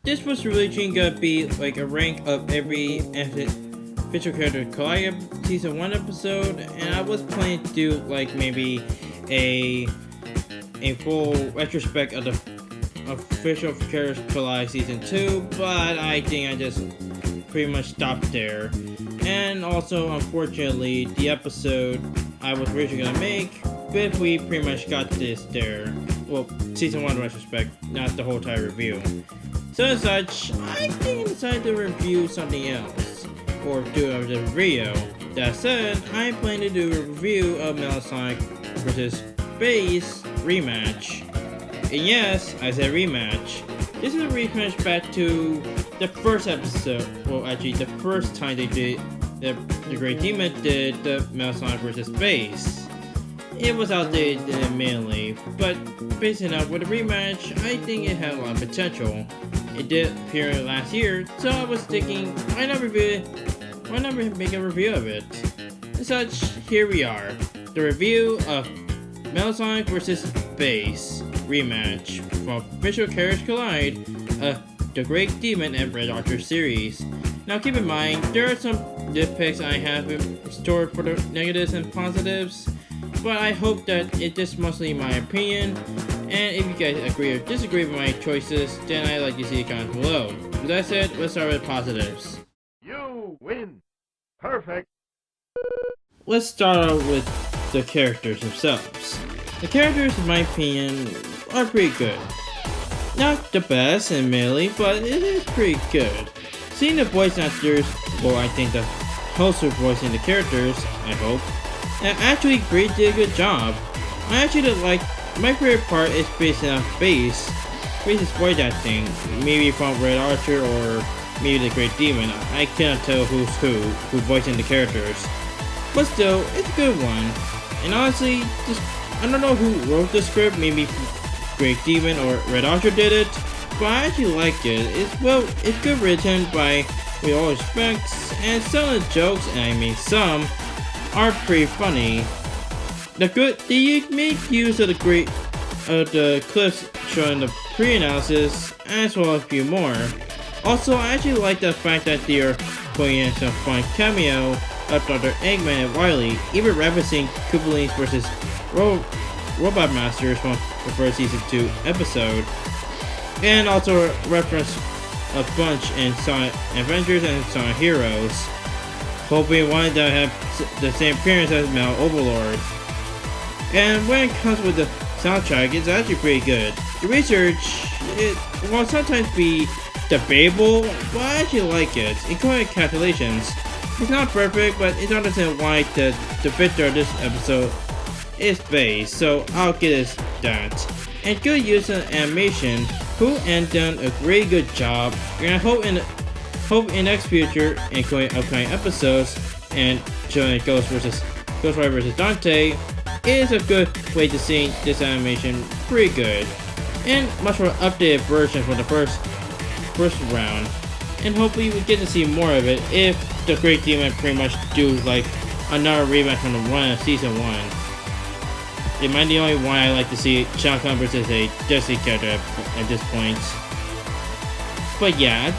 this was originally gonna be like a rank of every Fictional Character Collide Season 1 episode, and I was planning to do like maybe a full retrospect of the official Characters Collide Season 2, but I think I just pretty much stopped there. And also, unfortunately, the episode I was originally gonna make, but we pretty much got this there. Well, Season 1 retrospect, not the whole entire review. So as such, I think I decided to review something else, or do a video. That said, I plan to do a review of Metal Sonic vs. Space Rematch. And yes, I said rematch. This is a rematch back to the first episode, well actually the first time they did, the Great Demon did the Metal Sonic vs. Space. It was outdated admittedly, but basing on with a rematch, I think it had a lot of potential. It did appear last year, so I was thinking, why not make a review of it? As such, here we are, the review of Metal Sonic vs. Space Rematch from Official Characters Collide, the Great Demon and Red Archer series. Now keep in mind, there are some nitpicks I have stored for the negatives and positives, but I hope that it's just mostly my opinion, and if you guys agree or disagree with my choices, then I'd like to see the comments below. With that said, let's start with positives. You win! Perfect! Let's start out with the characters themselves. The characters, in my opinion, are pretty good. Not the best, admittedly, but it is pretty good. Seeing the voice actors, well, I think the hosts are voicing the characters, I hope, and actually did a good job. I actually did like, my favorite part is based on Space's voice acting, maybe from Red Archer or maybe the Great Demon. I cannot tell who's who's voicing the characters. But still, it's a good one. And honestly, I don't know who wrote the script, maybe Great Demon or Red Archer did it, but I actually like it. It's good written by with all respects, and some of the jokes, and I mean some, are pretty funny. They make use of the clips showing the pre-analysis, as well as a few more. Also, I actually like the fact that they are putting in some fun cameo of Dr. Eggman and Wily, even referencing Koopalings vs. Robot Masters from the first Season 2 episode. And also reference a bunch in Sonic Adventures and Sonic Heroes. Hoping one of them have the same appearance as Metal Overlord. And when it comes with the soundtrack, it's actually pretty good. The research, it will sometimes be debatable, but I actually like it, including calculations. It's not perfect, but it's understand why the victor of this episode is based, so I'll give it that. And good use of animation, who and done a really good job, and I hope in next future, including upcoming episodes, and showing Ghost Rider vs. Dante, is a good way to see this animation pretty good. And much more updated version for the first round. And hopefully we get to see more of it if the Great Demon pretty much do like another rematch from the one of Season 1. It might be the only one I like to see Shao Kahn versus a Destiny character at this point. But yeah,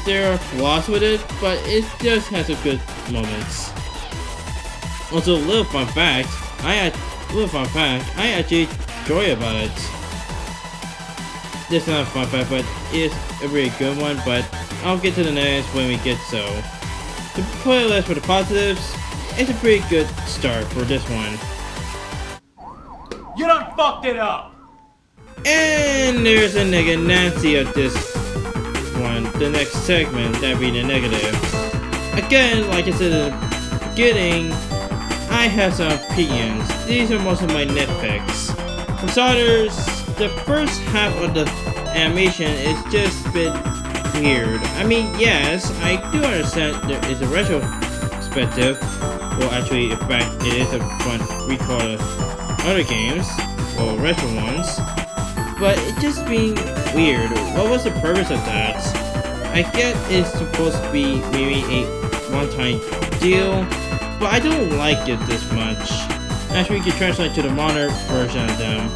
there are flaws with it, but it just has a good moments. Also, a little fun fact, I actually enjoy about it. This is not a fun fact, but it's a really good one, but I'll get to the next when we get so. The playlist for the positives, it's a pretty good start for this one. You done fucked it up! And there's a negative Nancy of this one, the next segment, that'd be the negatives. Again, like I said in the beginning, I have some opinions. These are most of my nitpicks. For starters, the first half of the animation is just a bit weird. I mean, yes, I do understand there is a retrospective. Well, actually, in fact, it is a fun recall of other games, or retro ones. But it just being weird. What was the purpose of that? I get it's supposed to be maybe a one-time deal, but I don't like it this much. Actually, you can translate to the modern version of them.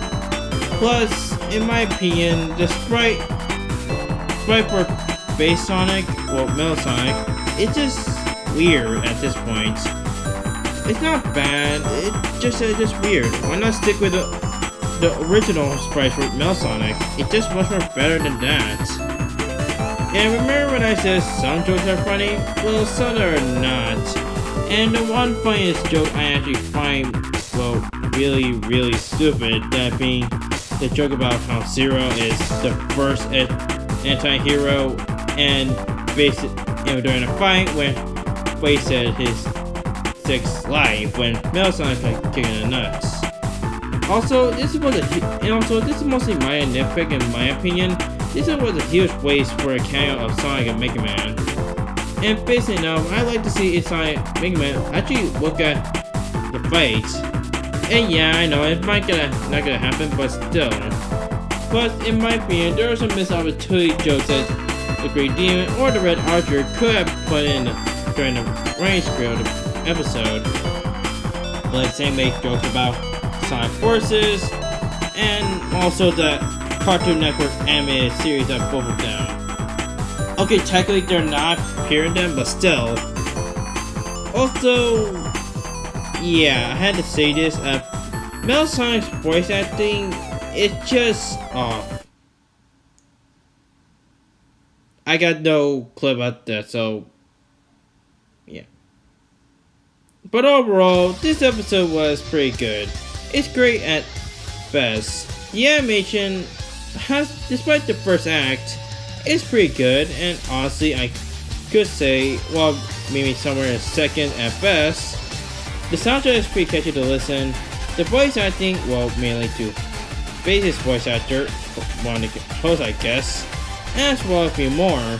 Plus, in my opinion, the sprite for Base Sonic, well, Metal Sonic, it's just weird at this point. It's not bad, it's just weird. Why not stick with the original sprite for Metal Sonic? It's just much more better than that. And remember when I said some jokes are funny? Well, some are not. And the one funniest joke I actually find, well, really, really stupid, that being the joke about how Zero is the first anti-hero and during a fight when wasted his 6th life when Metal Sonic like kicking the nuts. Also, this is mostly my nitpick in my opinion. This was a huge waste for a cameo of Sonic and Mega Man. And basically enough, I like to see Sonic and Mega Man actually look at the fights. And yeah, I know it might not gonna happen, but still. But in my opinion, there are some missed opportunity jokes that the Great Demon or the Red Archer could have put in during the range screen of the episode. Like same make jokes about Sonic Forces and also the Cartoon Network animated series of both of them. Okay, technically they're not appearing them, but still. Also, yeah, I had to say this. Metal Sonic's voice acting is just off. I got no clue about that, so yeah. But overall, this episode was pretty good. It's great at best. The animation has, despite the first act, is pretty good, and honestly, I could say, well, maybe somewhere in second at best. The soundtrack is pretty catchy to listen. The voice acting, well, mainly to Base's voice actor, one of the hosts, I guess, as well as a few more.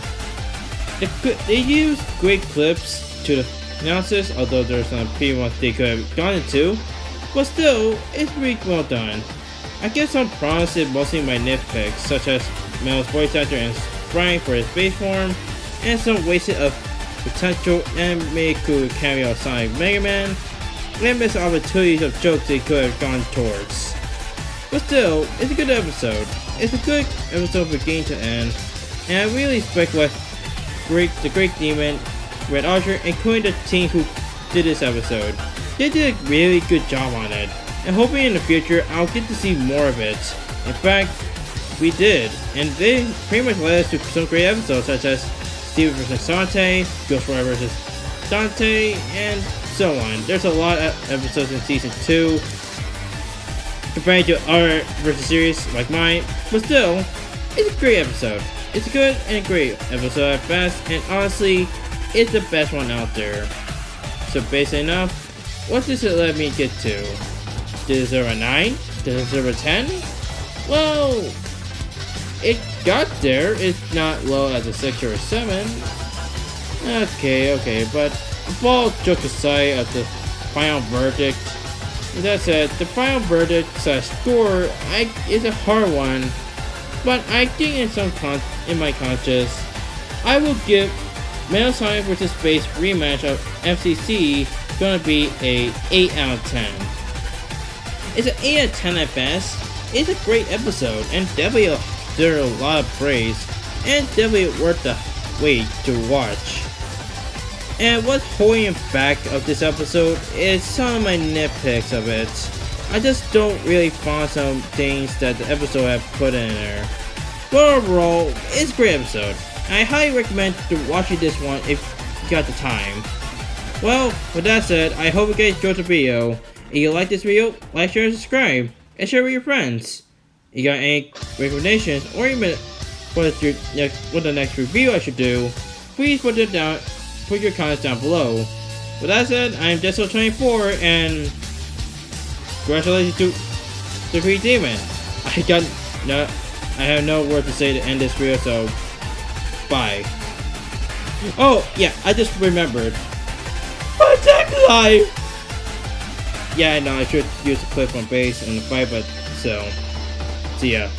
They use great clips to the analysis, although there's some pretty much they could have gone into, but still, it's pretty well done. I guess some problems is mostly my nitpicks, such as Mel's voice actor and Brian for his base form, and some wasted of potential animated cool cameo of Sonic Mega Man, and missed opportunities of jokes they could have gone towards. But still, it's a good episode. It's a good episode from beginning to end, and I really respect what the Great Demon, Red Archer, including the team who did this episode. They did a really good job on it, and hoping in the future I'll get to see more of it. In fact, we did, and they pretty much led us to some great episodes such as Steve vs. Dante, Ghost Rider vs. Dante, and so on. There's a lot of episodes in Season 2 compared to other versus series like mine, but still, it's a great episode. It's a good and great episode at best, and honestly, it's the best one out there. So basically enough, what does it let me get to? Did it deserve a 9? Did it deserve a 10? Well, it got there. It's not low as a 6 or a 7. Okay, but all jokes aside of the final verdict, with that said, the final verdict / score is a hard one, but I think in my conscience, I will give Metal Sonic vs. Space Rematch of FCC gonna be a 8 out of 10. It's an 8 out of 10 at best. It's a great episode and definitely deserves a lot of praise and definitely worth the wait to watch. And what's holding back of this episode is some of my nitpicks of it. I just don't really find some things that the episode have put in there. But overall, it's a great episode. I highly recommend watching this one if you got the time. Well, with that said, I hope you guys enjoyed the video. If you like this video, like, share, and subscribe, and share with your friends. If you got any recommendations or even what the next review I should do, please put your comments down below. With that said, I am Deso24, and congratulations to the Great Demon. I have no word to say to end this video, so bye. Oh yeah, I just remembered. Attack Live! Yeah, I know I should use the clip on base in the fight, but so, see ya.